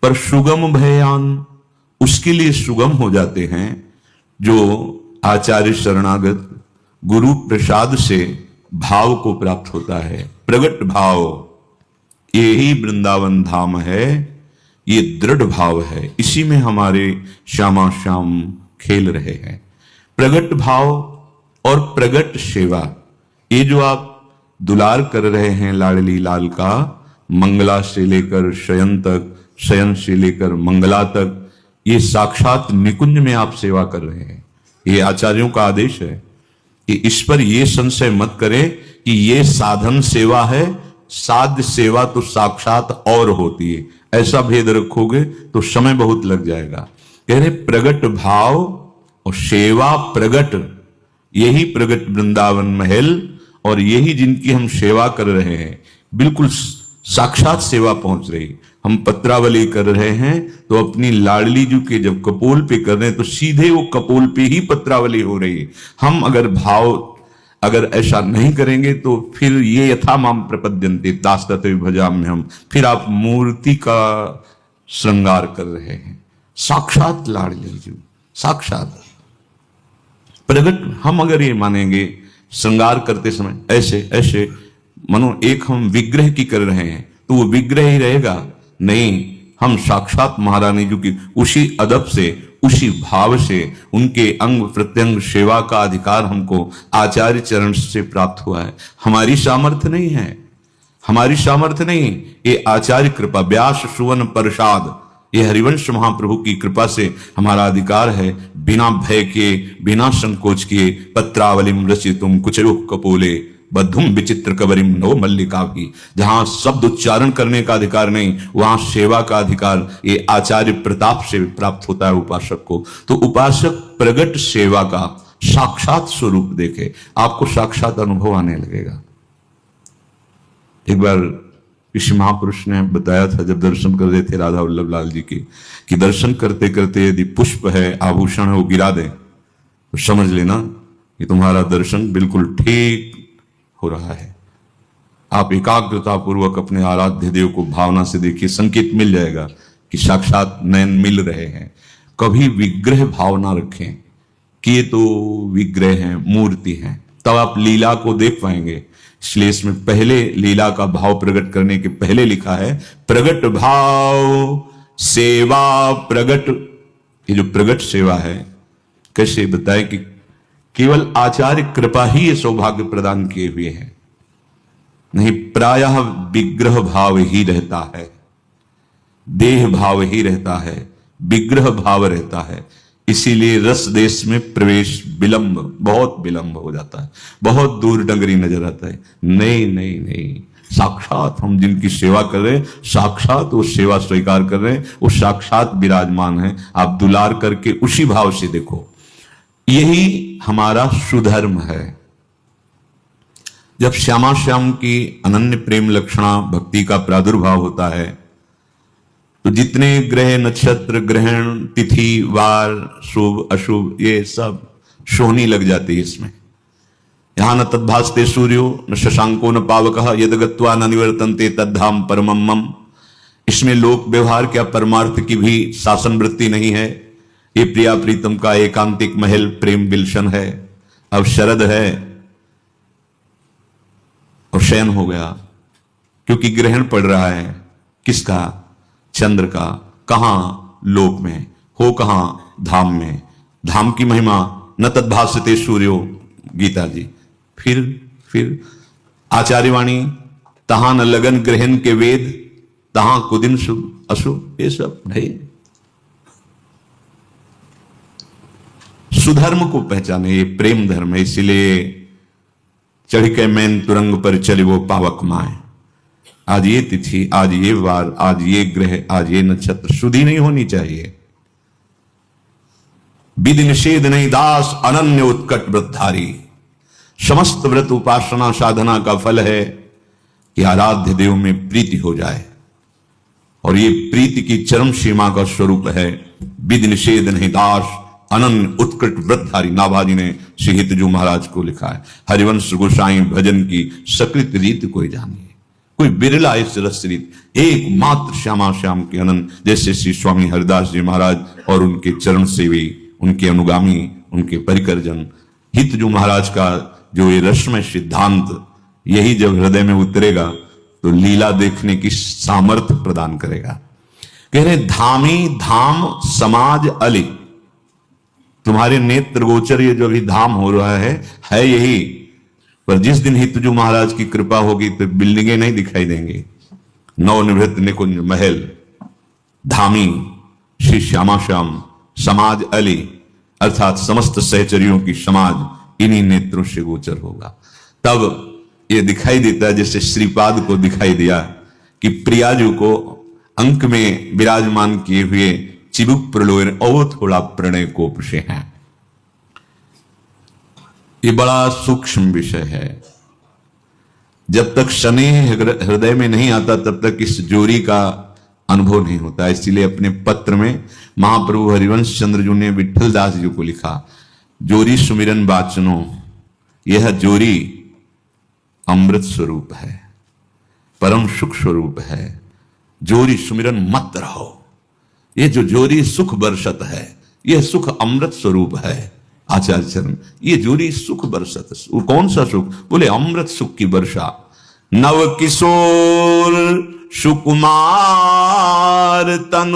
पर सुगम भयान उसके लिए सुगम हो जाते हैं जो आचार्य शरणागत गुरु प्रसाद से भाव को प्राप्त होता है। प्रगट भाव, यही वृंदावन धाम है, ये दृढ़ भाव है, इसी में हमारे श्यामा श्याम खेल रहे हैं। प्रगट भाव और प्रगट सेवा, ये जो आप दुलार कर रहे हैं लाडली लाल का, मंगला से लेकर शयन तक, शयन से लेकर मंगला तक, ये साक्षात निकुंज में आप सेवा कर रहे हैं। ये आचार्यों का आदेश है कि इस पर ये संशय मत करें कि ये साधन सेवा है, साध्य सेवा तो साक्षात और होती है। ऐसा भेद रखोगे तो समय बहुत लग जाएगा। कह रहे प्रगट भाव और सेवा प्रगट, यही प्रगट वृंदावन महल और यही जिनकी हम सेवा कर रहे हैं, बिल्कुल साक्षात सेवा पहुंच रही। हम पत्रावली कर रहे हैं तो अपनी लाडली जी के जब कपोल पे कर रहे हैं तो सीधे वो कपोल पे ही पत्रावली हो रही है। हम अगर ऐसा नहीं करेंगे तो फिर ये यथा माम प्रपद्यन्ते दासतत्व भजाम में हम फिर आप मूर्ति का श्रृंगार कर रहे हैं। साक्षात लाडली जी, साक्षात प्रगट। हम अगर ये मानेंगे श्रृंगार करते समय ऐसे ऐसे मनो एक हम विग्रह की कर रहे हैं तो वो विग्रह ही रहेगा नहीं। हम साक्षात महारानी जी की उसी अदब से, उसी भाव से, उनके अंग प्रत्यंग सेवा का अधिकार हमको आचार्य चरण से प्राप्त हुआ है। हमारी सामर्थ्य नहीं है, हमारी सामर्थ्य नहीं, ये आचार्य कृपा, व्यास सुवन प्रसाद, ये हरिवंश महाप्रभु की कृपा से हमारा अधिकार है। बिना भय के, बिना संकोच के पत्रावलिम रचितुम कुचरुः कपोले बद्धुम विचित्र कबरिम नो मल्लिका भी। जहां शब्द उच्चारण करने का अधिकार नहीं, वहां सेवा का अधिकार ये आचार्य प्रताप से प्राप्त होता है उपासक को। तो उपासक प्रगट सेवा का साक्षात स्वरूप देखे, आपको साक्षात अनुभव आने लगेगा। एक बार किसी महापुरुष ने बताया था, जब दर्शन कर रहे थे राधा वल्लभ लाल जी की, कि दर्शन करते करते यदि पुष्प है, आभूषण है, वो गिरा दें तो समझ लेना कि तुम्हारा दर्शन बिल्कुल ठीक हो रहा है। आप एकाग्रता पूर्वक अपने आराध्य देव को भावना से देखिए, संकेत मिल जाएगा कि साक्षात नयन मिल रहे हैं। कभी विग्रह भावना रखें कि ये तो विग्रह है, मूर्ति है, तब आप लीला को देख पाएंगे। इसलिए इसमें पहले लीला का भाव प्रकट करने के पहले लिखा है प्रगट भाव सेवा प्रगट। ये जो प्रगट सेवा है, कैसे बताए कि केवल आचार्य कृपा ही ये सौभाग्य प्रदान किए हुए हैं, नहीं प्रायः विग्रह भाव ही रहता है, देह भाव ही रहता है, विग्रह भाव रहता है। इसीलिए रस देश में प्रवेश विलंब, बहुत विलंब हो जाता है, बहुत दूर डंगरी नजर आता है। नहीं नहीं नहीं, साक्षात हम जिनकी सेवा कर रहे हैं, साक्षात वो सेवा स्वीकार कर रहे हैं, वो साक्षात विराजमान है। आप दुलार करके उसी भाव से देखो, यही हमारा सुधर्म है। जब श्यामा श्याम की अनन्य प्रेम लक्षणा भक्ति का प्रादुर्भाव होता है तो जितने ग्रह नक्षत्र ग्रहण तिथि वार शुभ अशुभ ये सब सोहनी लग जाती है इसमें। यहां न तद्भासते सूर्यो न शशांको न पावकः यद गत्वा न निवर्तन्ते तद्धाम परमं मम। इसमें लोक व्यवहार क्या परमार्थ की भी शासन वृत्ति नहीं है। ये प्रिया प्रीतम का एकांतिक महल प्रेम विलसन है। अब शरद है और शयन हो गया, क्योंकि ग्रहण पड़ रहा है किसका? चंद्र का। कहां? लोक में। हो कहां? धाम में। धाम की महिमा न तद्भासते सूर्यो, गीता जी। फिर आचार्यवाणी, तहां न लगन ग्रहण के वेद, तहां कुदिन शुभ अशुभ। ये सब है। सुधर्म को पहचाने, ये प्रेम धर्म है। इसलिए चढ़ के मैन तुरंग पर चले वो पावक माए। आज ये तिथि, आज ये वार, आज ये ग्रह, आज ये नक्षत्र, शुद्धि नहीं होनी चाहिए। विधि निषेध नहीं दास अनन्य उत्कट व्रतधारी। समस्त व्रत उपासना साधना का फल है कि आराध्य देव में प्रीति हो जाए, और ये प्रीति की चरम सीमा का स्वरूप है। विधि निषेध नहीं दास अनन्य उत्कृष्ट व्रतधारी। नाभाजी ने श्री हितजू महाराज को लिखा है, हरिवंश गोसाई भजन की सकृत रीत कोई जानिए। कोई बिरला इस रसरीत, एकमात्र श्यामा श्याम के अनंत, जैसे श्री स्वामी हरिदास जी महाराज और उनके चरण सेवी, उनके अनुगामी, उनके परिकरजन। हितजू महाराज का जो ये रसमय सिद्धांत, यही जब हृदय में उतरेगा तो लीला देखने की सामर्थ्य प्रदान करेगा। कह रहे धामी धाम समाज अली, तुम्हारे नेत्र गोचर ये जो अभी धाम हो रहा है यही, पर जिस दिन हितजू महाराज की कृपा होगी तो बिल्डिंगें नहीं दिखाई देंगी। नवनिवृत्त निकुंज महल, धामी श्री श्यामा श्याम समाज अली, अर्थात समस्त सहचरियों की समाज इन्हीं नेत्रों से गोचर होगा। तब ये दिखाई देता है जैसे श्रीपाद को दिखाई दिया कि प्रियाजू को अंक में विराजमान किए हुए चिबुक प्रलोयन और थोड़ा प्रणय कोप से हैं। ये बड़ा सूक्ष्म विषय है। जब तक स्नेह हृदय में नहीं आता तब तक इस जोरी का अनुभव नहीं होता। इसीलिए अपने पत्र में महाप्रभु हरिवंश चंद्र जी ने विठल दास जी को लिखा, जोरी सुमिरन वाचनो, यह जोरी अमृत स्वरूप है, परम सुख स्वरूप है। जोरी सुमिरन मत रहो। ये जो जोरी सुख बरसत है, यह सुख अमृत स्वरूप है। आचार्य चरण, ये जोरी सुख बरसत, कौन सा सुख? बोले अमृत सुख की वर्षा। नव किशोर सुकुमार तन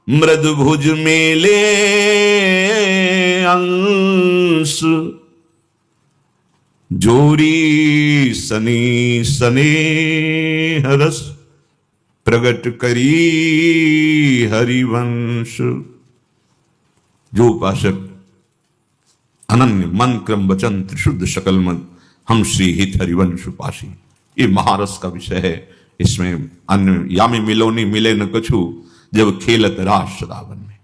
मृद भुज मेले अंश, जोरी सनी सने हरस प्रगट करी हरिवंश। जो उपासक अनन्य मन क्रम वचन त्रिशुद्ध सकल मन, हम श्री हित हरिवंश उपासी। ये महारस का विषय है। इसमें अन्य यामी मिलोनी मिले न कछु, जब खेलत रास सदावन में।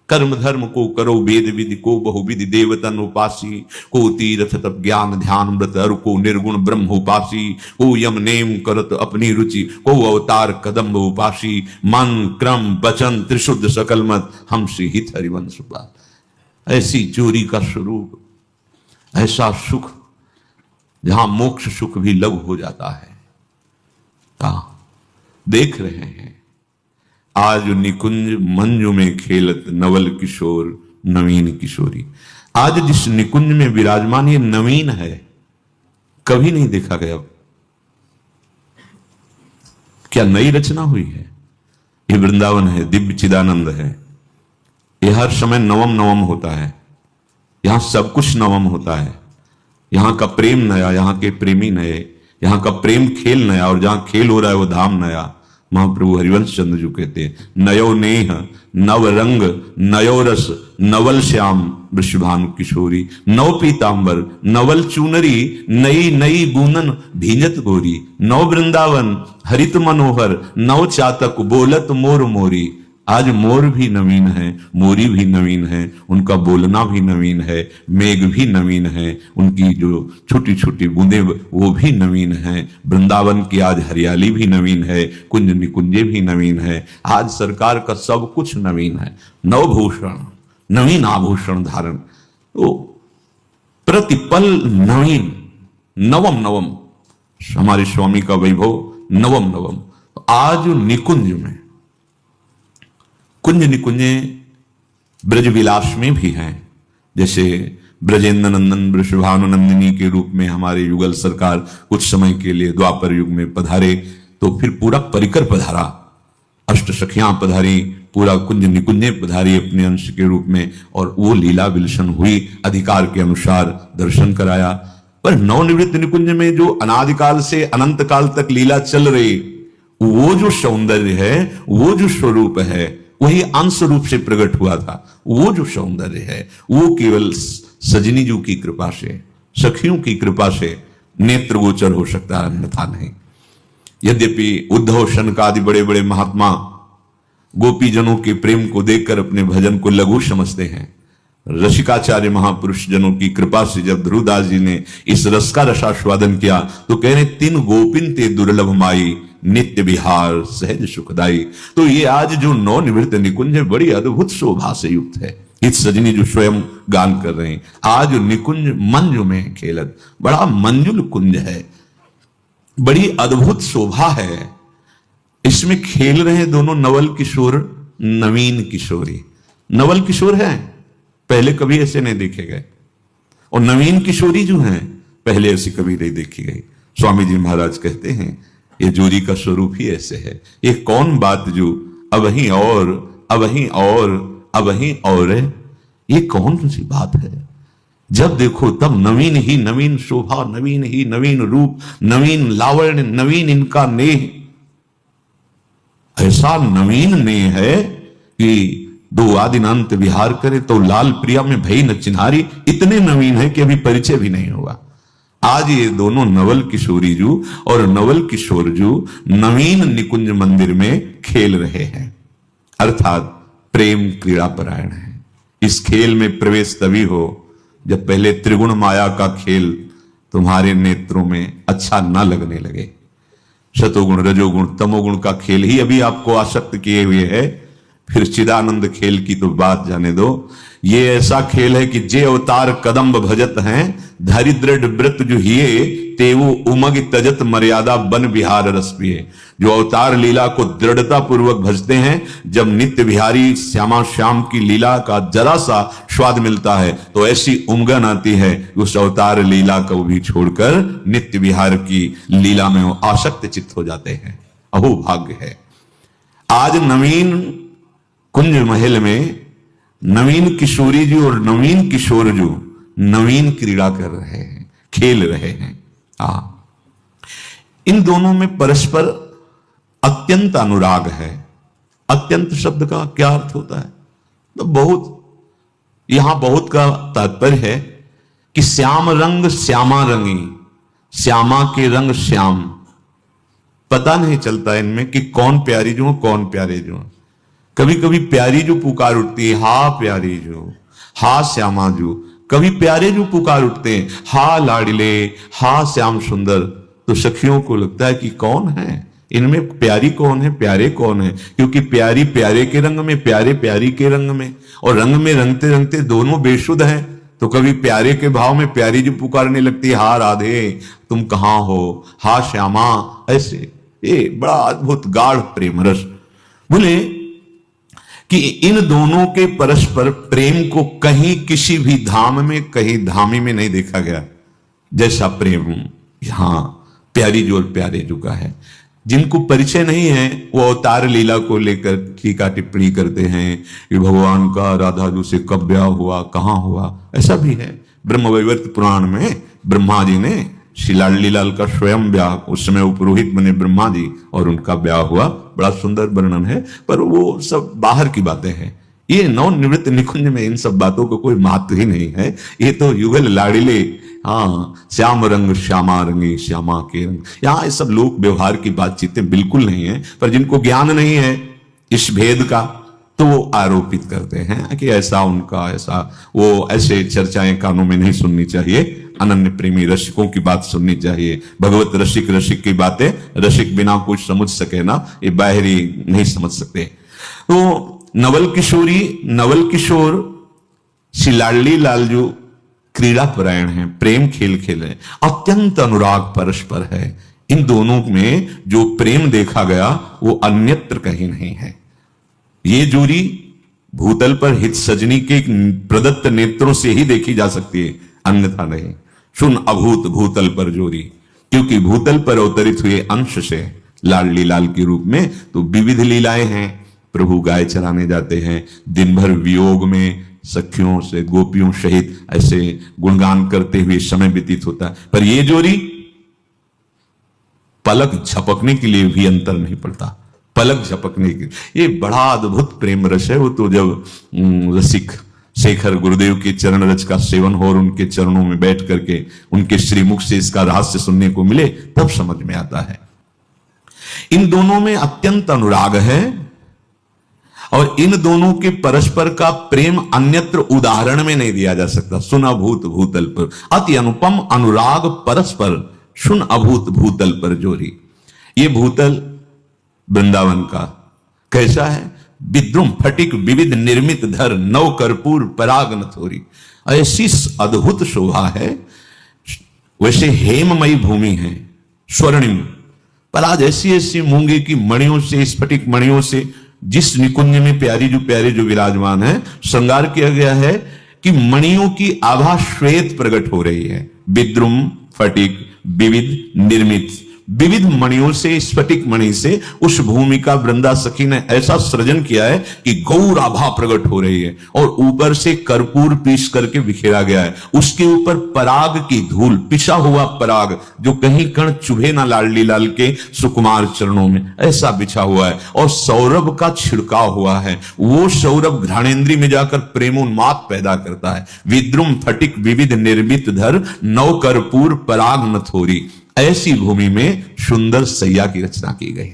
कर्म धर्म को करो वेद विधि, को बहुविधि देवतन उपासी, को तीर्थ तप ज्ञान ध्यान व्रत अरु को निर्गुण ब्रह्म उपासी, को यम नेम करत अपनी रुचि, को अवतार कदम्ब उपासी। मन क्रम वचन त्रिशुद्ध सकल मत, हम श्री हित हरिवंश उपासी। ऐसी जोरी का स्वरूप, ऐसा सुख जहां मोक्ष सुख भी लघु हो जाता है। देख रहे हैं आज निकुंज मंजू में खेलत नवल किशोर नवीन किशोरी। आज जिस निकुंज में विराजमान ये नवीन है, कभी नहीं देखा गया। क्या नई रचना हुई है? ये वृंदावन है, दिव्य चिदानंद है। यह हर समय नवम नवम होता है। यहां सब कुछ नवम होता है। यहां का प्रेम नया, यहां के प्रेमी नए, यहां का प्रेम खेल नया, और जहां खेल हो रहा है वो धाम नया। महाप्रभु हरिवंश चंद्र जी कहते हैं, नयो नेह नव रंग नयो रस नवल श्याम वृषभानु किशोरी। नव पीतांबर नवल चूनरी, नई नई बूनन भींजत गोरी। नव वृंदावन हरित मनोहर, नव चातक बोलत मोर मोरी। आज मोर भी नवीन है, मोरी भी नवीन है, उनका बोलना भी नवीन है, मेघ भी नवीन है, उनकी जो छोटी छोटी बूंदे वो भी नवीन है। वृंदावन की आज हरियाली भी नवीन है, कुंज निकुंजे भी नवीन है। आज सरकार का सब कुछ नवीन है। नवभूषण, नवीन आभूषण धारण, तो प्रतिपल नवीन, नवम नवम। हमारे स्वामी का वैभव नवम नवम। आज निकुंज में, कुंज निकुंजे ब्रज विलास में भी हैं। जैसे ब्रजेंद्र नंदन वृषभानुनंदिनी के रूप में हमारे युगल सरकार कुछ समय के लिए द्वापर युग में पधारे, तो फिर पूरा परिकर पधारा, अष्ट सखियां पधारी, पूरा कुंज निकुंजे पधारी अपने अंश के रूप में, और वो लीला विलसन हुई, अधिकार के अनुसार दर्शन कराया। पर नवनिवृत्त निकुंज में जो अनादिकाल से अनंत काल तक लीला चल रही, वो जो सौंदर्य है, वो जो स्वरूप है, वही अंश रूप से प्रकट हुआ था। वो जो सौंदर्य है वो केवल सजनी जी की कृपा से, सखियों की कृपा से नेत्र गोचर हो सकता है, अन्यथा नहीं। यद्यपि उद्धव शनक आदि बड़े बड़े महात्मा गोपीजनों के प्रेम को देखकर अपने भजन को लघु समझते हैं, रसिकाचार्य महापुरुष जनों की कृपा से जब ध्रुवदास जी ने इस रस का रसास्वादन किया तो कह रहे, तीन गोपिन ते दुर्लभ माई नित्य विहार सहज सुखदाई। तो ये आज जो नवनिवृत्त निकुंज है बड़ी अद्भुत शोभा से युक्त है। इस सजनी जो स्वयं गान कर रहे हैं, आज निकुंज मंजू में खेलत, बड़ा मंजुल कुंज है। बड़ी अद्भुत शोभा है। इसमें खेल रहे हैं दोनों नवल किशोर, नवीन किशोरी। नवल किशोर है, पहले कभी ऐसे नहीं देखे गए, और नवीन किशोरी जो हैं पहले ऐसी कभी नहीं देखी गई। स्वामी जी महाराज कहते हैं ये जोड़ी का स्वरूप ही ऐसे है। ये कौन बात जो अबहीं और अबहीं और अबहीं और, ये कौन सी बात है? जब देखो तब नवीन ही नवीन शोभा, नवीन ही नवीन रूप, नवीन लावण्य, नवीन इनका नेह। ऐसा नवीन नेह है कि दो आदिनांत विहार करे तो लाल प्रिया में भई न चिन्हारी। इतने नवीन है कि अभी परिचय भी नहीं हुआ। आज ये दोनों नवल किशोरी जू और नवल किशोर जू नवीन निकुंज मंदिर में खेल रहे हैं, अर्थात प्रेम क्रीड़ा परायण है। इस खेल में प्रवेश तभी हो जब पहले त्रिगुण माया का खेल तुम्हारे नेत्रों में अच्छा न लगने लगे। शतोगुण, रजोगुण, तमोगुण का खेल ही अभी आपको आसक्त किए हुए है, फिर चिदानंद खेल की तो बात जाने दो। ये ऐसा खेल है कि जे अवतार कदम्ब भजत हैं, धरि दृढ़ व्रत जो हिए, तेवो उमग तजत मर्यादा बन विहार रस पिए। जो अवतार लीला को दृढ़ता पूर्वक भजते हैं, जब नित्य विहारी श्यामा श्याम की लीला का जरा सा स्वाद मिलता है तो ऐसी उमगन आती है उस अवतार लीला को भी छोड़कर नित्य विहार की लीला में वो आसक्त चित्त हो जाते हैं। अहो भाग्य है। आज नवीन कुंज महल में नवीन किशोरी जी और नवीन किशोर जो नवीन क्रीड़ा कर रहे हैं, खेल रहे हैं। इन दोनों में परस्पर अत्यंत अनुराग है। अत्यंत शब्द का क्या अर्थ होता है? तो बहुत, यहां बहुत का तात्पर्य है कि श्याम रंग श्यामा रंगी, श्यामा के रंग श्याम। पता नहीं चलता इनमें कि कौन प्यारी जो कौन प्यारे जो। कभी कभी प्यारी जो पुकार उठती है, हा प्यारी जो, हा श्यामा जो। कभी प्यारे जो पुकार उठते हैं, हा लाडले, हा श्याम सुंदर। तो सखियों को लगता है कि कौन है इनमें, प्यारी कौन है, प्यारे कौन है? क्योंकि प्यारी प्यारे के रंग में, प्यारे प्यारी के रंग में, और रंग में रंगते रंगते दोनों बेशुद्ध हैं। तो कभी प्यारे के भाव में प्यारी जो पुकारने लगती है, हा राधे तुम कहां हो, हा श्यामा, ऐसे। ये बड़ा अद्भुत गाढ़ प्रेम रस। बोले कि इन दोनों के परस्पर प्रेम को कहीं किसी भी धाम में, कहीं धामी में नहीं देखा गया जैसा प्रेम यहां प्यारी जो और प्यारे जो का है। जिनको परिचय नहीं है वो अवतार लीला को लेकर टीका टिप्पणी करते हैं कि भगवान का राधा जो से कब ब्याह हुआ, कहां हुआ। ऐसा भी है ब्रह्मवैवर्त पुराण में ब्रह्मा जी ने श्री लाडली लाल का स्वयं ब्याह, उस समय वो पुरोहित बने ब्रह्मा जी और उनका ब्याह हुआ, बड़ा सुंदर वर्णन है। पर वो सब बाहर की बातें हैं। ये नवनिवृत्त निकुंज में इन सब बातों को कोई महत्व ही नहीं है। ये तो युगल लाडले, हाँ श्याम रंग श्यामा रंगी, श्यामा के रंग। यहाँ ये सब लोक व्यवहार की बातचीतें बिल्कुल नहीं है। पर जिनको ज्ञान नहीं है इस भेद का तो वो आरोपित करते हैं कि ऐसा उनका ऐसा, वो ऐसे चर्चाएं कानों में नहीं सुननी चाहिए। अनन्य प्रेमी रसिकों की बात सुननी चाहिए। भगवत रसिक रसिक की बातें रसिक बिना कुछ समझ सके ना, ये बाहरी नहीं समझ सकते। तो नवल किशोरी, नवल किशोर श्री लाडली लाल जो क्रीड़ा परायण है, प्रेम खेल खेल रहे, अत्यंत अनुराग परस्पर है। इन दोनों में जो प्रेम देखा गया वो अन्यत्र कहीं नहीं है। ये जोड़ी भूतल पर हित सजनी के प्रदत्त नेत्रों से ही देखी जा सकती है, अन्यथा नहीं। सुन अभूत भूतल पर जोड़ी, क्योंकि भूतल पर अवतरित हुए अंश से लाडली लाल के रूप में तो विविध लीलाएं हैं। प्रभु गाय चराने जाते हैं, दिन भर वियोग में सखियों से गोपियों सहित ऐसे गुणगान करते हुए समय व्यतीत होता है। पर ये जोड़ी पलक झपकने के लिए भी अंतर नहीं पड़ता, पलक झपकने के। ये बड़ा अद्भुत प्रेम रस है। वो तो जब रसिक शेखर गुरुदेव के चरण रज का सेवन हो और उनके चरणों में बैठ करके उनके श्रीमुख से इसका रहस्य सुनने को मिले तब समझ में आता है। इन दोनों में अत्यंत अनुराग है और इन दोनों के परस्पर का प्रेम अन्यत्र उदाहरण में नहीं दिया जा सकता। सुन अभूत भूतल पर, अति अनुपम अनुराग परस्पर, सुन अभूत भूतल पर जोरी। ये भूतल वृंदावन का कैसा है? विद्रुम फटिक विविध निर्मित धर, नव कर्पूर पराग नथोरी। ऐसी अद्भुत शोभा है। वैसे हेममयी भूमि है, स्वर्णिम। पर आज ऐसी ऐसी मूंगे की मणियों से, स्फटिक मणियों से जिस निकुंज में प्यारे जो विराजमान है, श्रृंगार किया गया है कि मणियों की आभा श्वेत प्रकट हो रही है। विद्रुम फटिक विविध निर्मित, विविध मणियों से, स्फटिक मणि से उस भूमि का वृंदा सखी ने ऐसा सृजन किया है कि गौर आभा प्रकट हो रही है और ऊपर से कर्पूर पीस करके बिखेरा गया है। उसके ऊपर पराग की धूल, पिसा हुआ पराग जो कहीं कण चुभे ना लाडली लाल के सुकुमार चरणों में, ऐसा बिछा हुआ है। और सौरभ का छिड़काव हुआ है, वो सौरभ घ्राणेन्द्री में जाकर प्रेमोन्माद पैदा करता है। विद्रुम फटिक विविध निर्मित धर नव कर्पूर पराग नथोरी, ऐसी भूमि में सुंदर सैया की रचना की गई।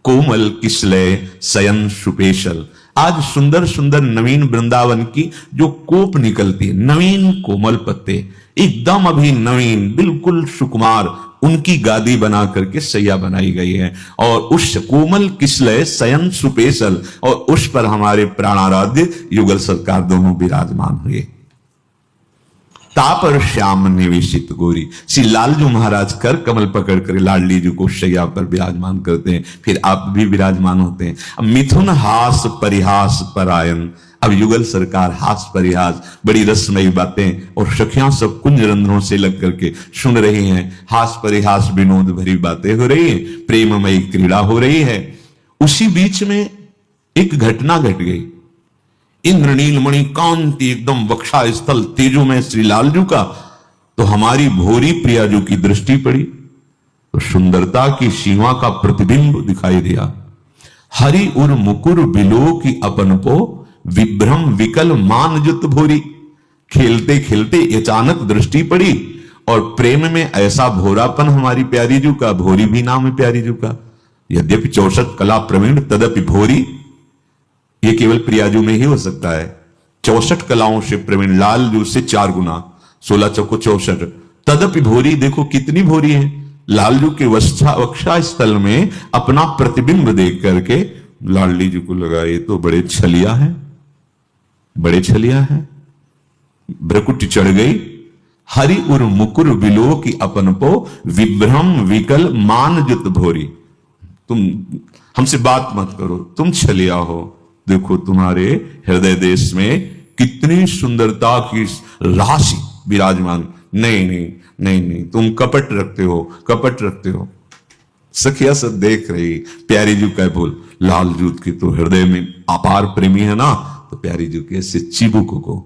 कोमल किसलय शयन सुपेशल, आज सुंदर सुंदर नवीन वृंदावन की जो कोप निकलती है, नवीन कोमल पत्ते एकदम अभी नवीन, बिल्कुल सुकुमार, उनकी गादी बना करके सैया बनाई गई है। और उस कोमल किसलय शयन सुपेशल, और उस पर हमारे प्राणाराध्य युगल सरकार दोनों विराजमान हुए। तापर श्याम निवेशित गोरी, श्री लालजू महाराज कर कमल पकड़ कर लाडली जी को शैया पर विराजमान करते हैं, फिर आप भी विराजमान होते हैं। अब मिथुन हास परिहास परायण, अब युगल सरकार हास परिहास, बड़ी रसमयी बातें और सखियां सब कुंज रंध्रों से लग करके सुन रही हैं। हास परिहास विनोद भरी बातें हो रही हैं, प्रेममयी क्रीड़ा हो रही है। उसी बीच में एक घटना घट गई। इंद्रनील मणि कांति एकदम वक्षा स्थल तेजो में श्री लालजू का, तो हमारी भोरी प्रियाजू की दृष्टि पड़ी तो सुंदरता की सीमा का प्रतिबिंब दिखाई दिया। हरि उर मुकुर बिलो की अपन को विभ्रम विकल मान जुत भोरी, खेलते खेलते अचानक दृष्टि पड़ी और प्रेम में ऐसा भोरापन हमारी प्यारी जू का, भोरी भी नाम है प्यारी जू का, यद्यपि 64 कला प्रवीण तदपि भोरी, ये केवल प्रियाजू में ही हो सकता है। 64 कलाओं से प्रवीण, लालजू से 4 गुना, 16 चौको 64, तदपि भोरी, देखो कितनी भोरी है। लालजू के वक्षा स्थल में अपना प्रतिबिंब देख करके लाडली जी को लगा ये तो बड़े छलिया है, बड़े छलिया है। भ्रकुटी चढ़ गई। हरि उर मुकुर बिलो की अपन को विभ्रम विकल मान जुत भोरी, तुम हमसे बात मत करो, तुम छलिया हो। देखो तुम्हारे हृदय देश में कितनी सुंदरता की राशि विराजमान। नहीं नहीं नहीं नहीं, तुम कपट रखते हो, कपट रखते हो। सखिया सब देख रही, प्यारी जू कह बोल, लालजू की तो हृदय में अपार प्रेमी है ना, तो प्यारी जू के ऐसे चिबुक को,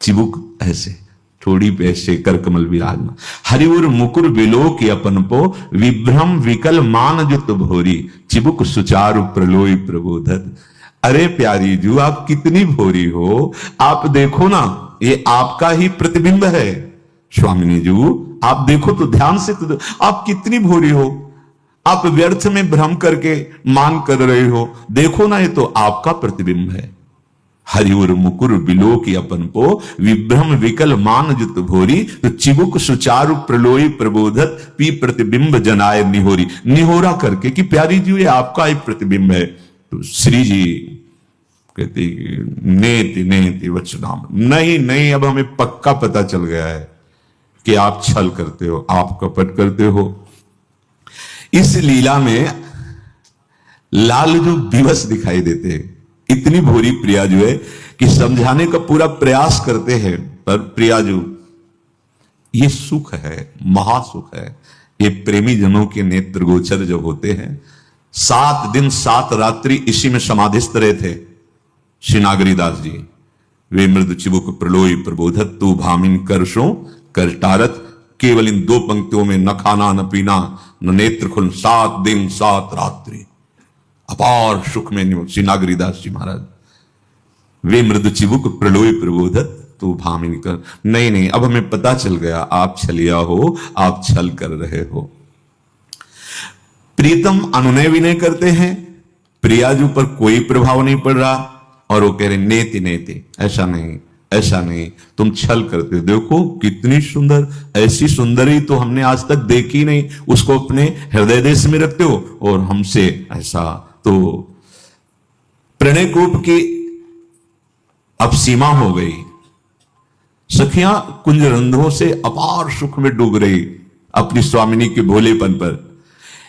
चिबुक ऐसे थोड़ी पे ऐसे कर कमल विराजमान। हरिउर मुकुर बिलो की अपन को विभ्रम विकल मान जुत भोरी, चिबुक सुचारु प्रलोई प्रबोधत। अरे प्यारी जू आप कितनी भोरी हो, आप देखो ना, ये आपका ही प्रतिबिंब है। स्वामिनी जू आप देखो तो ध्यान से, तो आप कितनी भोरी हो, आप व्यर्थ में भ्रम करके मान कर रहे हो, देखो ना ये तो आपका प्रतिबिंब है। हरिउर मुकुर बिलो की अपन को विभ्रम विकल मान जुत भोरी, तो चिबुक सुचारु प्रलोई प्रबोधत पी प्रतिबिंब जनाय निहोरी, निहोरा करके कि प्यारी जी ये आपका ही प्रतिबिंब है। तो श्री जी कहती नेति नेति वचनाम, नहीं नहीं, अब हमें पक्का पता चल गया है कि आप छल करते हो, आप कपट करते हो। इस लीला में लालजू विवश दिखाई देते हैं। इतनी भोरी प्रियाजू है कि समझाने का पूरा प्रयास करते हैं, पर प्रियाजू ये सुख है, महासुख है। ये प्रेमी जनों के नेत्र गोचर जब होते हैं, 7 दिन 7 रात्रि इसी में समाधिस्थ रहे थे श्री नागरीदास जी। वे मृदु चिबुक प्रलोई प्रबोधत तू भामिन करशो कर टारत, केवल इन 2 पंक्तियों में न खाना न पीना न नेत्र खुल, 7 दिन 7 रात्रि अपार सुख में श्री नागरीदास जी महाराज। वे मृदु चिबुक प्रलोई प्रबोधत तू भामिन कर, नहीं नहीं, अब हमें पता चल गया आप छलिया हो, आप छल कर रहे हो। प्रीतम अनुनय विनय करते हैं, प्रियाजू पर कोई प्रभाव नहीं पड़ रहा, और वो कह रहे नेति नेति, ऐसा नहीं ऐसा नहीं, तुम छल करते हो। देखो कितनी सुंदर, ऐसी सुंदरी तो हमने आज तक देखी नहीं, उसको अपने हृदय देश में रखते हो और हमसे ऐसा। तो प्रणय कूप की अब सीमा हो गई। सखियां कुंज रंध्रों से अपार सुख में डूब रही। अपनी स्वामिनी के भोलेपन पर।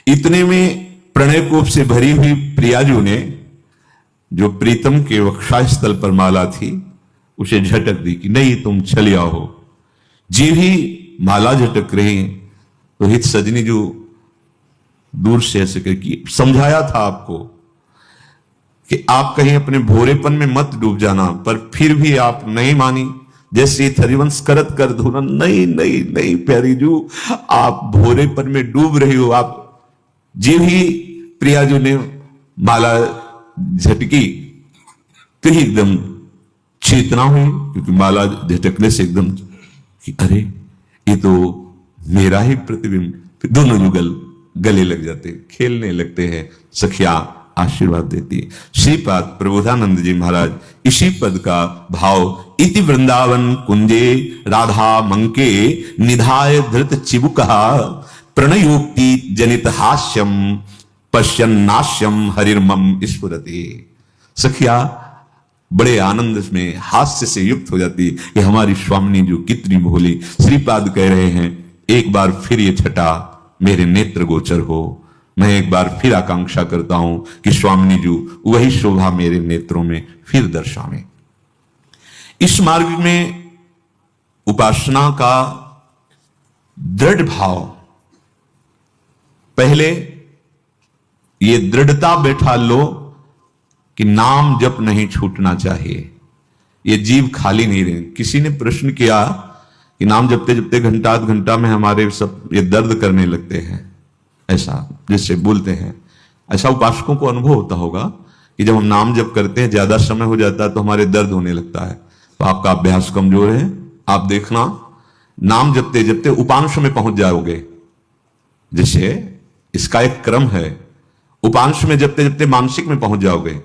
इतने में प्रणय कोप से भरी हुई प्रियाजू ने, जो प्रीतम के वक्षस्थल पर माला थी, उसे झटक दी कि नहीं तुम चले आओ। जी भी माला झटक रही तो हित सजनी जो दूर से ऐसे करके समझाया था आपको कि आप कहीं अपने भोरेपन में मत डूब जाना, पर फिर भी आप नहीं मानी। जैसे हरिवंश करत कर धुना, नहीं नहीं नहीं प्यारी जू, आप भोरेपन में डूब रही हो। आप जी भी प्रियाजू ने माला झटकी तो ही एकदम चेतना हुई, क्योंकि माला झटकने से एकदम कि अरे ये तो मेरा ही प्रतिबिंब। फिर दोनों युगल गले लग जाते, खेलने लगते हैं। सखिया आशीर्वाद देती है। श्रीपाद प्रबोधानंद जी महाराज इसी पद का भाव, इति वृंदावन कुंजे राधा मंके निधाय धृत चिबुकहा प्रणयोक्ति जनित हास्यम पश्यन्नाश्यम हरिर्मम स्फुरति। सखिया बड़े आनंद में हास्य से युक्त हो जाती कि हमारी स्वामिनी जो कितनी भोली। श्रीपाद कह रहे हैं एक बार फिर ये छटा मेरे नेत्र गोचर हो। मैं एक बार फिर आकांक्षा करता हूं कि स्वामिनी जी वही शोभा मेरे नेत्रों में फिर दर्शावें। इस मार्ग में उपासना का दृढ़ भाव, पहले ये दृढ़ता बैठा लो कि नाम जप नहीं छूटना चाहिए, ये जीव खाली नहीं रहे। किसी ने प्रश्न किया कि नाम जपते जपते घंटा आध घंटा में हमारे सब ये दर्द करने लगते हैं, ऐसा जिससे बोलते हैं। ऐसा उपासकों को अनुभव होता होगा कि जब हम नाम जप करते हैं ज्यादा समय हो जाता है तो हमारे दर्द होने लगता है। तो आपका अभ्यास कमजोर है। आप देखना नाम जपते जपते उपांश में पहुंच जाओगे। जैसे इसका एक क्रम है, उपांश में जपते जपते मानसिक में पहुंच जाओगे।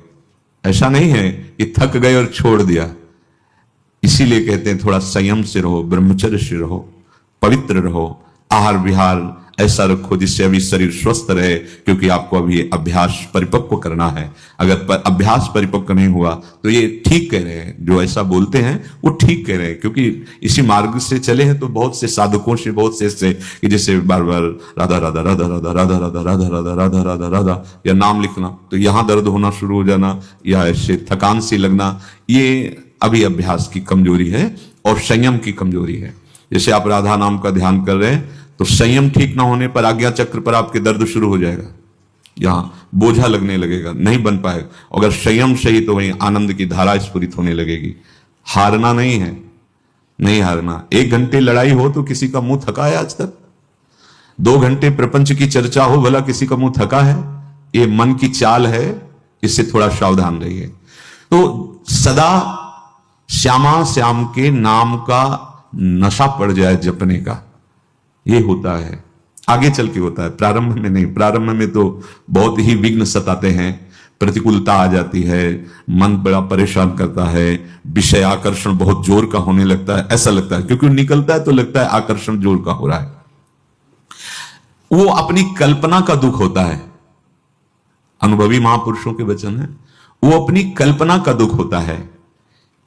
ऐसा नहीं है कि थक गए और छोड़ दिया। इसीलिए कहते हैं थोड़ा संयम से रहो, ब्रह्मचर्य से रहो, पवित्र रहो, आहार विहार ऐसा रखो जिससे अभी शरीर स्वस्थ रहे, क्योंकि आपको अभी अभ्यास परिपक्व करना है। अगर अभ्यास परिपक्व नहीं हुआ तो ये ठीक कह रहे हैं, जो ऐसा बोलते हैं वो ठीक कह रहे हैं, क्योंकि इसी मार्ग से चले हैं। तो बहुत से साधकों से, बहुत से ऐसे कि जैसे बार बार राधा राधा राधा राधा राधा राधा राधा राधा राधा राधा राधा या नाम लिखना तो यहां दर्द होना शुरू हो जाना, या ऐसे थकान सी लगना, ये अभी अभ्यास की कमजोरी है और संयम की कमजोरी है। जैसे आप राधा नाम का ध्यान कर रहे हैं तो संयम ठीक ना होने पर आज्ञा चक्र पर आपके दर्द शुरू हो जाएगा, यहां बोझा लगने लगेगा, नहीं बन पाएगा। अगर संयम सही तो वहीं आनंद की धारा स्फुरित होने लगेगी। हारना नहीं है, नहीं हारना। 1 घंटे लड़ाई हो तो किसी का मुंह थका है आज तक? 2 घंटे प्रपंच की चर्चा हो, भला किसी का मुंह थका है? ये मन की चाल है, इससे थोड़ा सावधान रहिए। तो सदा श्यामा श्याम के नाम का नशा पड़ जाए जपने का, ये होता है। आगे चल के होता है, प्रारंभ में नहीं। प्रारंभ में तो बहुत ही विघ्न सताते हैं, प्रतिकूलता आ जाती है, मन बड़ा परेशान करता है, विषय आकर्षण बहुत जोर का होने लगता है। ऐसा लगता है क्योंकि निकलता है तो लगता है आकर्षण जोर का हो रहा है। वो अपनी कल्पना का दुख होता है। अनुभवी महापुरुषों के वचन है, वो अपनी कल्पना का दुख होता है।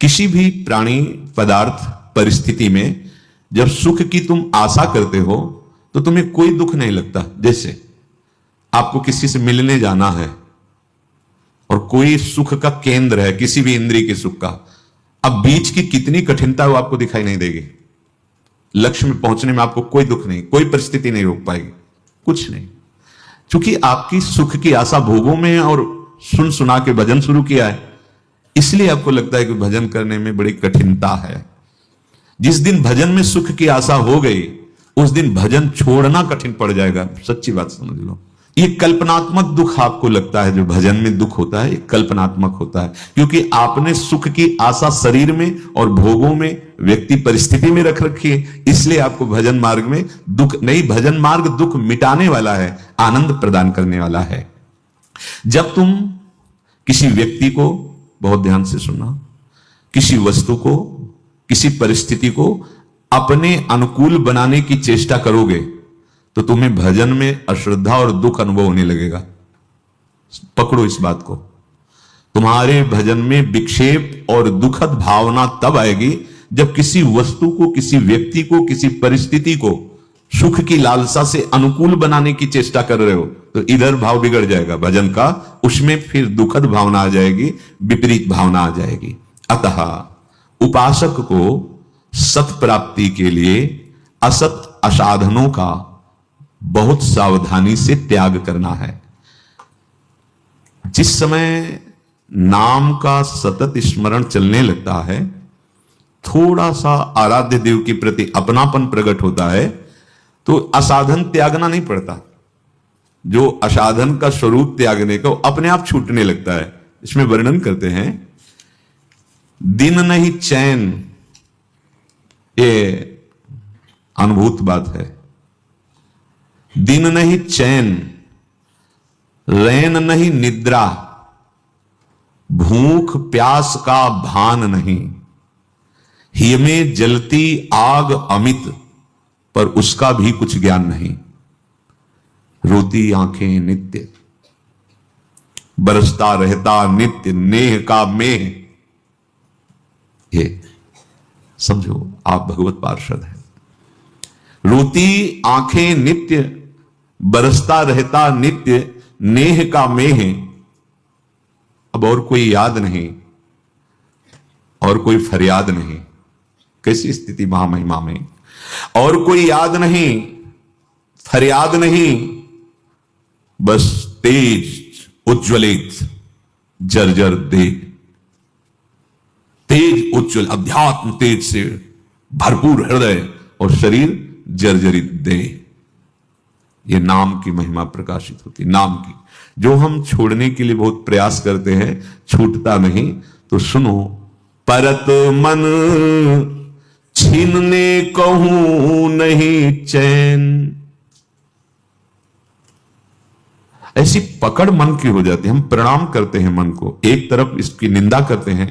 किसी भी प्राणी, पदार्थ, परिस्थिति में जब सुख की तुम आशा करते हो तो तुम्हें कोई दुख नहीं लगता। जैसे आपको किसी से मिलने जाना है और कोई सुख का केंद्र है, किसी भी इंद्रिय के सुख का, अब बीच की कितनी कठिनता है वो आपको दिखाई नहीं देगी। लक्ष्य में पहुंचने में आपको कोई दुख नहीं, कोई परिस्थिति नहीं रोक पाएगी, कुछ नहीं। क्योंकि आपकी सुख की आशा भोगों में और सुन सुना के भजन शुरू किया है, इसलिए आपको लगता है कि भजन करने में बड़ी कठिनता है। जिस दिन भजन में सुख की आशा हो गई उस दिन भजन छोड़ना कठिन पड़ जाएगा। सच्ची बात समझ लो। ये कल्पनात्मक दुख आपको लगता है, जो भजन में दुख होता है ये कल्पनात्मक होता है, क्योंकि आपने सुख की आशा शरीर में और भोगों में, व्यक्ति परिस्थिति में रख रखी है। इसलिए आपको भजन मार्ग में दुख नहीं, भजन मार्ग दुख मिटाने वाला है, आनंद प्रदान करने वाला है। जब तुम किसी व्यक्ति को, बहुत ध्यान से सुनना, किसी वस्तु को, किसी परिस्थिति को अपने अनुकूल बनाने की चेष्टा करोगे तो तुम्हें भजन में अश्रद्धा और दुख अनुभव होने लगेगा। पकड़ो इस बात को। तुम्हारे भजन में विक्षेप और दुखद भावना तब आएगी जब किसी वस्तु को, किसी व्यक्ति को, किसी परिस्थिति को सुख की लालसा से अनुकूल बनाने की चेष्टा कर रहे हो तो इधर भाव बिगड़ जाएगा भजन का, उसमें फिर दुखद भावना आ जाएगी, विपरीत भावना आ जाएगी। अतः उपासक को सत प्राप्ति के लिए असत असाधनों का बहुत सावधानी से त्याग करना है। जिस समय नाम का सतत स्मरण चलने लगता है, थोड़ा सा आराध्य देव के प्रति अपनापन प्रकट होता है, तो असाधन त्यागना नहीं पड़ता। जो असाधन का स्वरूप त्यागने का अपने आप छूटने लगता है। इसमें वर्णन करते हैं, दिन नहीं चैन, ये अनुभूत बात है। दिन नहीं चैन, रैन नहीं निद्रा, भूख प्यास का भान नहीं, हिय में जलती आग अमित, पर उसका भी कुछ ज्ञान नहीं। रोती आंखें नित्य, बरसता रहता नित्य नेह का मेह। ये समझो, आप भगवत पार्षद हैं। रोती आंखें नित्य, बरसता रहता नित्य नेह का मेह। अब और कोई याद नहीं और कोई फरियाद नहीं। कैसी स्थिति महामहिमा में, और कोई याद नहीं फरियाद नहीं, बस तेज उज्ज्वलित जर्जर दे, तेज उज्ज्वल अध्यात्म तेज से भरपूर हृदय और शरीर जर्जरित दे। ये नाम की महिमा प्रकाशित होती, नाम की, जो हम छोड़ने के लिए बहुत प्रयास करते हैं, छूटता नहीं। तो सुनो, परत मन छीनने कहूं नहीं चैन। ऐसी पकड़ मन की हो जाती है। हम प्रणाम करते हैं मन को, एक तरफ इसकी निंदा करते हैं,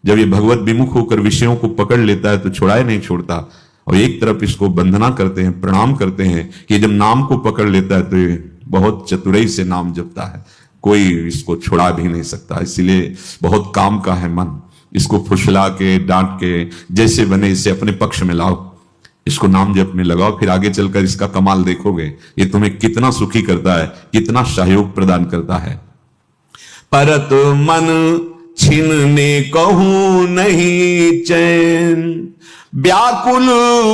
जब ये भगवत विमुख होकर विषयों को पकड़ लेता है तो छुड़ाए नहीं छोड़ता, और एक तरफ इसको वंदना करते हैं, प्रणाम करते हैं कि जब नाम को पकड़ लेता है तो ये बहुत चतुराई से नाम जपता है, कोई इसको छुड़ा भी नहीं सकता। इसलिए बहुत काम का है मन, इसको फुसला के डांट के जैसे बने इसे अपने पक्ष में लाओ, इसको नाम जप में लगाओ, फिर आगे चलकर इसका कमाल देखोगे, ये तुम्हें कितना सुखी करता है, कितना सहयोग प्रदान करता है। परत मन छीनने कहूं नहीं चैन, व्याकुल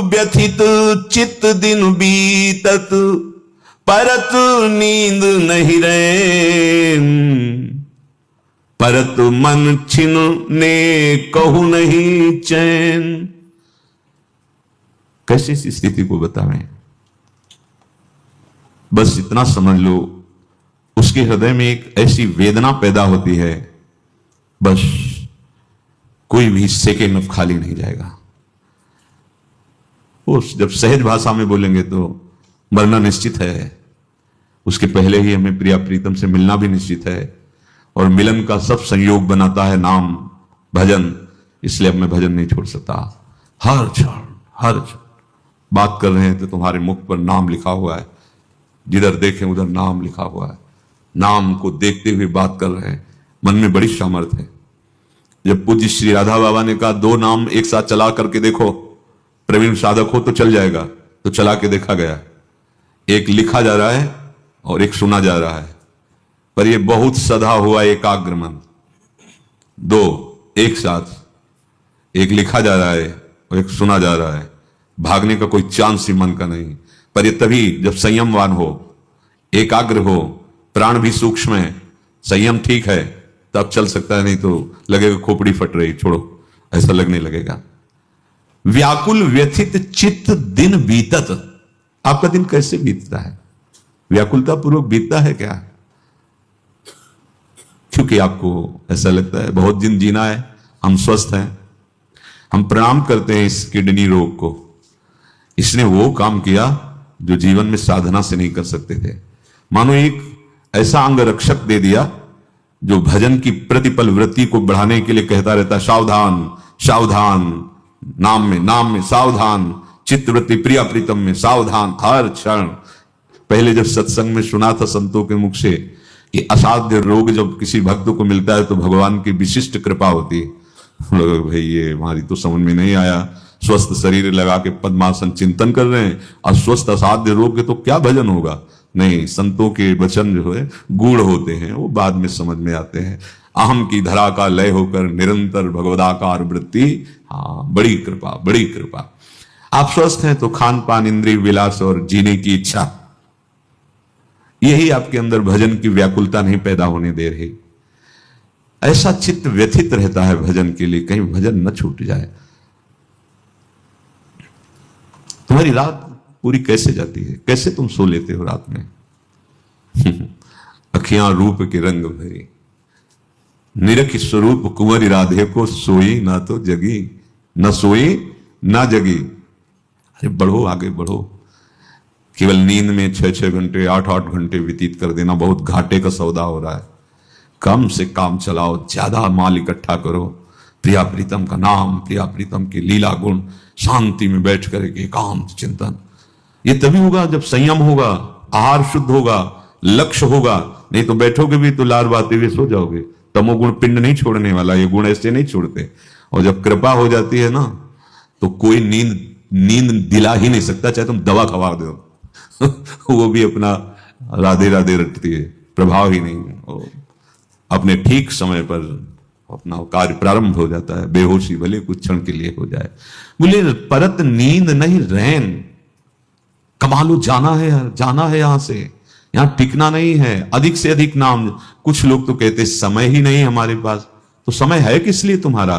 व्यथित चित्त दिन बीतत, परत नींद नहीं रैन। परत मन छीनने कहूं नहीं चैन। कैसे इस स्थिति को बतावें? बस इतना समझ लो, उसके हृदय में एक ऐसी वेदना पैदा होती है, बस कोई भी सेकेंड अब खाली नहीं जाएगा। उस जब सहज भाषा में बोलेंगे तो मरना निश्चित है, उसके पहले ही हमें प्रिया प्रीतम से मिलना भी निश्चित है, और मिलन का सब संयोग बनाता है नाम भजन। इसलिए अब मैं भजन नहीं छोड़ सकता। हर क्षण बात कर रहे हैं तो तुम्हारे मुख पर नाम लिखा हुआ है, जिधर देखें उधर नाम लिखा हुआ है, नाम को देखते हुए बात कर रहे हैं। मन में बड़ी सामर्थ्य है। जब पूज्य श्री राधा बाबा ने कहा 2 नाम एक साथ चला करके देखो, प्रवीण साधक हो तो चल जाएगा, तो चला के देखा गया, एक लिखा जा रहा है और एक सुना जा रहा है, पर यह बहुत सधा हुआ एकाग्र मन। 2 एक साथ, एक लिखा जा रहा है और एक सुना जा रहा है, भागने का कोई चांस ही मन का नहीं। पर ये तभी जब संयमवान हो, एकाग्र हो, प्राण भी सूक्ष्म है, संयम ठीक है, तब चल सकता है, नहीं तो लगेगा खोपड़ी फट रही, छोड़ो, ऐसा लगने लगेगा। व्याकुल व्यथित चित्त दिन बीतत। आपका दिन कैसे बीतता है? व्याकुलता पूर्वक बीतता है क्या? क्योंकि आपको ऐसा लगता है बहुत दिन जीना है, हम स्वस्थ हैं। हम प्रणाम करते हैं इस किडनी रोग को, इसने वो काम किया जो जीवन में साधना से नहीं कर सकते थे। मानो एक ऐसा अंग रक्षक दे दिया जो भजन की प्रतिपल वृत्ति को बढ़ाने के लिए कहता रहता है, सावधान सावधान, नाम में सावधान, चित्तवृत्ति प्रिया प्रीतम में सावधान, हर क्षण। पहले जब सत्संग में सुना था संतों के मुख से कि असाध्य रोग जब किसी भक्त को मिलता है तो भगवान की विशिष्ट कृपा होती है, भाई ये हमारी तो समझ में नहीं आया, स्वस्थ शरीर लगा के पद्मासन चिंतन कर रहे हैं, अस्वस्थ असाध्य रोग के तो क्या भजन होगा। नहीं, संतों के वचन जो है गूढ़ होते हैं, वो बाद में समझ में आते हैं। अहम की धरा का लय होकर निरंतर भगवदाकार वृत्ति, हाँ, बड़ी कृपा, बड़ी कृपा। आप स्वस्थ हैं तो खान पान, इंद्रिय विलास और जीने की इच्छा, यही आपके अंदर भजन की व्याकुलता नहीं पैदा होने दे रही। ऐसा चित्त व्यथित रहता है भजन के लिए, कहीं भजन न छूट जाए। तुम्हारी रात पूरी कैसे जाती है, कैसे तुम सो लेते हो रात में? अखियां रूप के रंग भरी, निरख स्वरूप कुंवरी राधे को, सोई ना तो जगी, न सोई ना जगी। अरे बढ़ो, आगे बढ़ो। केवल नींद में 6-6 घंटे, 8-8 घंटे व्यतीत कर देना बहुत घाटे का सौदा हो रहा है। कम से काम चलाओ, ज्यादा माल इकट्ठा करो। प्रिया प्रीतम का नाम, प्रिया प्रीतम के लीला गुण, शांति में बैठ कर के एकांत चिंतन। ये तभी होगा जब संयम होगा, आहार शुद्ध होगा, लक्ष्य होगा। नहीं तो बैठोगे भी तो लार बातें हुए सो जाओगे। तमोगुण पिंड नहीं छोड़ने वाला, ये गुण ऐसे नहीं छोड़ते। और जब कृपा हो जाती है ना, तो कोई नींद दिला ही नहीं सकता, चाहे तुम दवा खवा दो। वो भी अपना राधे राधे रटती है, प्रभाव ही नहीं। अपने ठीक समय पर अपना कार्य प्रारंभ हो जाता है। बेहोशी भले कुछ क्षण के लिए हो जाए। बोले परत नींद नहीं रैन, कमालू जाना है यार, जाना है यहां से, यहां टिकना नहीं है। अधिक से अधिक नाम। कुछ लोग तो कहते समय ही नहीं हमारे पास। तो समय है किस लिए तुम्हारा?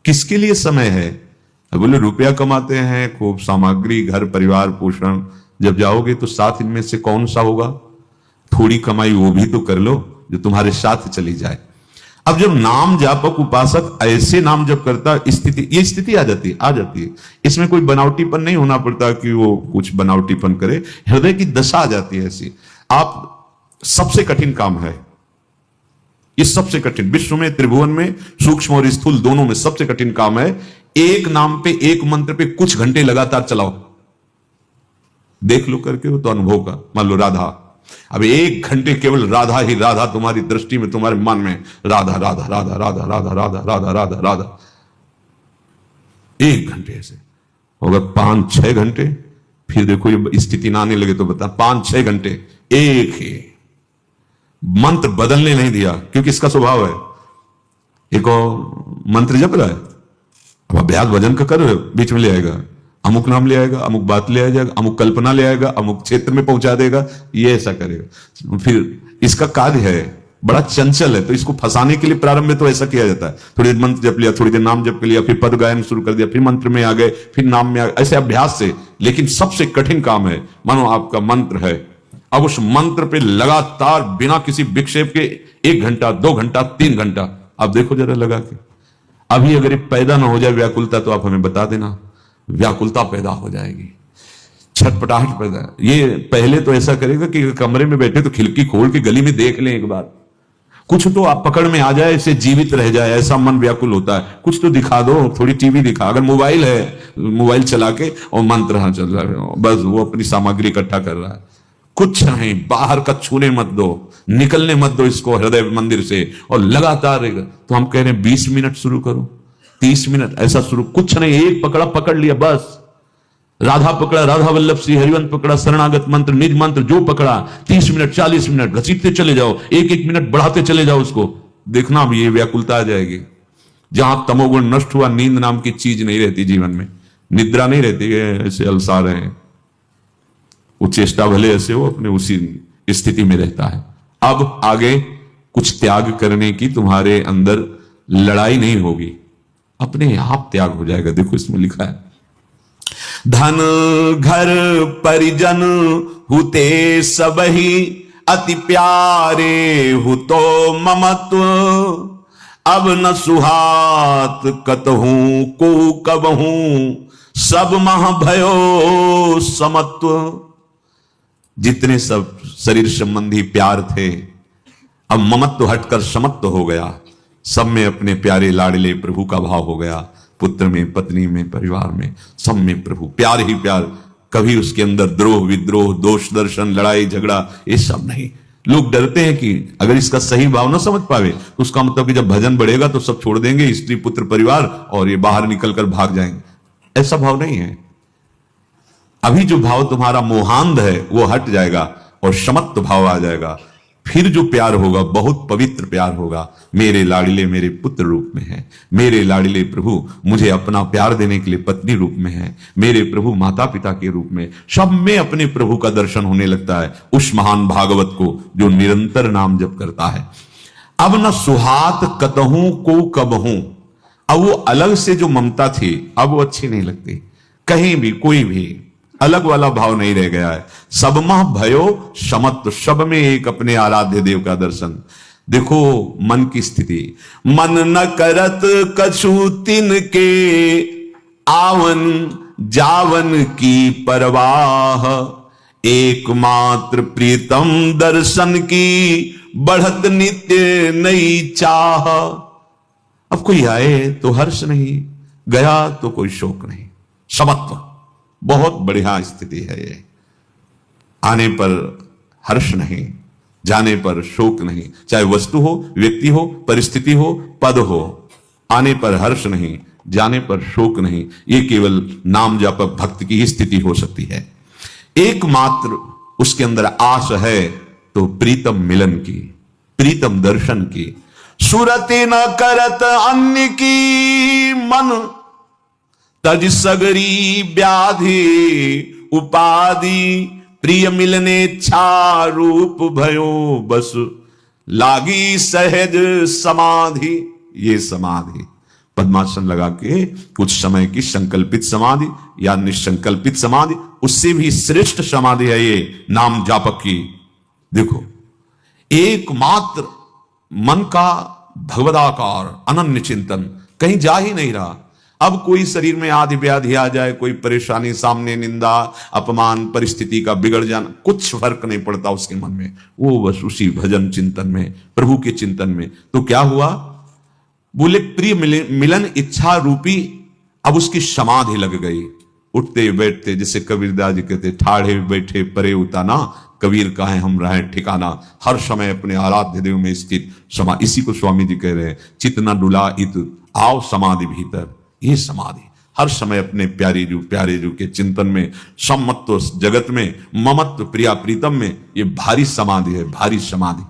किसके लिए समय है? बोले रुपया कमाते हैं, खूब सामग्री, घर परिवार पोषण। जब जाओगे तो साथ इनमें से कौन सा होगा? थोड़ी कमाई वो भी तो कर लो जो तुम्हारे साथ चली जाए। अब जब नाम जापक उपासक ऐसे नाम जब करता, स्थिति, ये स्थिति आ जाती है। इसमें कोई बनावटीपन नहीं होना पड़ता कि वो कुछ बनावटीपन करे, हृदय की दशा आ जाती है ऐसी। आप सबसे कठिन काम है ये, सबसे कठिन विश्व में, त्रिभुवन में, सूक्ष्म और स्थूल दोनों में सबसे कठिन काम है। एक नाम पे, एक मंत्र पे कुछ घंटे लगातार चलाओ। देख लो करके वो तो अनुभव का। मान लो राधा, अब 1 घंटे केवल राधा ही राधा तुम्हारी दृष्टि में, तुम्हारे मन में राधा राधा राधा राधा राधा राधा राधा राधा राधा। 1 घंटे ऐसे होगा। 5-6 घंटे, फिर देखो ये स्थिति ना आने लगे तो बता। 5-6 घंटे एक ही मंत्र बदलने नहीं दिया, क्योंकि इसका स्वभाव है। एक और मंत्र जप रहा है, अब अभ्यास भजन का कर रहे हो, बीच में ले आएगा अमुक नाम, ले आएगा अमुक बात, ले आएगा अमुक कल्पना, ले आएगा अमुक क्षेत्र में पहुंचा देगा, ये ऐसा करेगा। फिर इसका कार्य है बड़ा चंचल है, तो इसको फंसाने के लिए प्रारंभ में तो ऐसा किया जाता है। थोड़ी देर मंत्र जप लिया, थोड़ी देर नाम जप लिया, फिर पद गायन शुरू कर दिया, फिर मंत्र में आ गए, फिर नाम में आ गए, ऐसे अभ्यास से। लेकिन सबसे कठिन काम है, मानो आपका मंत्र है, अब उस मंत्र पे लगातार बिना किसी विक्षेप के 1 घंटा, 2 घंटा, 3 घंटा, आप देखो जरा लगा के। अभी अगर ये पैदा ना हो जाए व्याकुलता, तो आप हमें बता देना, व्याकुलता पैदा हो जाएगी, छटपटाहट पैदा। ये पहले तो ऐसा करेगा कि कमरे में बैठे तो खिड़की खोल के गली में देख लें एक बार, कुछ तो आप पकड़ में आ जाए, इसे जीवित रह जाए, ऐसा मन व्याकुल होता है। कुछ तो दिखा दो, थोड़ी टीवी दिखा, अगर मोबाइल है मोबाइल चला के और मंत्र चल रहा है, बस वो अपनी सामग्री इकट्ठा कर रहा है। कुछ नहीं, बाहर का छूने मत दो, निकलने मत दो इसको हृदय मंदिर से, और लगातार रहेगा। तो हम कह रहे हैं 20 मिनट शुरू करो, 30 मिनट ऐसा शुरू। कुछ नहीं, एक पकड़ा, पकड़ लिया बस। राधा पकड़ा, राधा वल्लभ श्री हरिवंश पकड़ा, शरणागत मंत्र, निज मंत्र जो पकड़ा, 30 मिनट 40 मिनट घसीटते चले जाओ, 1-1 मिनट बढ़ाते चले जाओ उसको। देखना अब ये व्याकुलता आ जाएगी। जहां तमोगुण नष्ट हुआ, नींद नाम की चीज नहीं रहती जीवन में, निद्रा नहीं रहती है, ऐसे अलसा रहे हैं। वो चेष्टा भले ऐसे हो, अपने उसी स्थिति में रहता है। अब आगे कुछ त्याग करने की तुम्हारे अंदर लड़ाई नहीं होगी, अपने आप त्याग हो जाएगा। देखो इसमें लिखा है, धन घर परिजन हुते सबही, अति प्यारे हुतो ममत्व, अब न सुहात कतहूं को कबहूं, सब मह भयो समत्व। जितने सब शरीर संबंधी प्यार थे, अब ममत्व हटकर समत्व हो गया। सब में अपने प्यारे लाडले प्रभु का भाव हो गया। पुत्र में, पत्नी में, परिवार में, सब में प्रभु, प्यार ही प्यार। कभी उसके अंदर द्रोह विद्रोह, दोष दर्शन, लड़ाई झगड़ा, ये सब नहीं। लोग डरते हैं कि अगर इसका सही भाव ना समझ पावे तो उसका मतलब कि जब भजन बढ़ेगा तो सब छोड़ देंगे, स्त्री पुत्र परिवार, और ये बाहर निकल कर भाग जाएंगे। ऐसा भाव नहीं है। अभी जो भाव तुम्हारा मोहांध है वो हट जाएगा और समत्व भाव आ जाएगा। फिर जो प्यार होगा बहुत पवित्र प्यार होगा। मेरे लाडले मेरे पुत्र रूप में है, मेरे लाडले प्रभु मुझे अपना प्यार देने के लिए पत्नी रूप में है, मेरे प्रभु माता पिता के रूप में, सब में अपने प्रभु का दर्शन होने लगता है उस महान भागवत को जो निरंतर नाम जप करता है। अब न सुहात कतहूं को कबहूं, अब वो अलग से जो ममता थी अब वो अच्छी नहीं लगती। कहीं भी कोई भी अलग वाला भाव नहीं रह गया है। सब मह भयो समत्व, सब में एक अपने आराध्य देव का दर्शन। देखो मन की स्थिति, मन न करत कछु तिन के आवन जावन की परवाह, एकमात्र प्रीतम दर्शन की बढ़त नित्य नई चाह। अब कोई आए तो हर्ष नहीं, गया तो कोई शोक नहीं। समत्व बहुत बढ़िया स्थिति है ये। आने पर हर्ष नहीं, जाने पर शोक नहीं। चाहे वस्तु हो, व्यक्ति हो, परिस्थिति हो, पद हो, आने पर हर्ष नहीं, जाने पर शोक नहीं। ये केवल नाम जापक भक्त की ही स्थिति हो सकती है। एकमात्र उसके अंदर आस है तो प्रीतम मिलन की, प्रीतम दर्शन की। सुरते न करत अन्य की मन, तज सगरी व्याधि उपाधि, प्रिय मिलने छा रूप भयो बस, लागी सहज समाधि। ये समाधि पद्मासन लगा के कुछ समय की संकल्पित समाधि या निसंकल्पित समाधि, उससे भी श्रेष्ठ समाधि है ये नाम जापक की। देखो एकमात्र मन का भगवदाकार अनन्य चिंतन, कहीं जा ही नहीं रहा। अब कोई शरीर में आदि व्याधि आ जाए, कोई परेशानी सामने, निंदा अपमान, परिस्थिति का बिगड़ जाना, कुछ फर्क नहीं पड़ता उसके मन में। वो बस उसी भजन चिंतन में, प्रभु के चिंतन में। तो क्या हुआ, बोले प्रिय मिलन इच्छा रूपी अब उसकी समाधि लग गई। उठते बैठते, जैसे कबीरदास जी कहते, ठाढ़े बैठे परे उताना, कबीर का है हम रहे ठिकाना। हर समय अपने आराध्य देव में स्थित समा, इसी को स्वामी जी कह रहे हैं, चित न डुला इत आओ समाधि भीतर। ये समाधि हर समय अपने प्यारे जू के चिंतन में, समत्व जगत में, ममत्व प्रिया प्रीतम में, ये भारी समाधि है, भारी समाधि।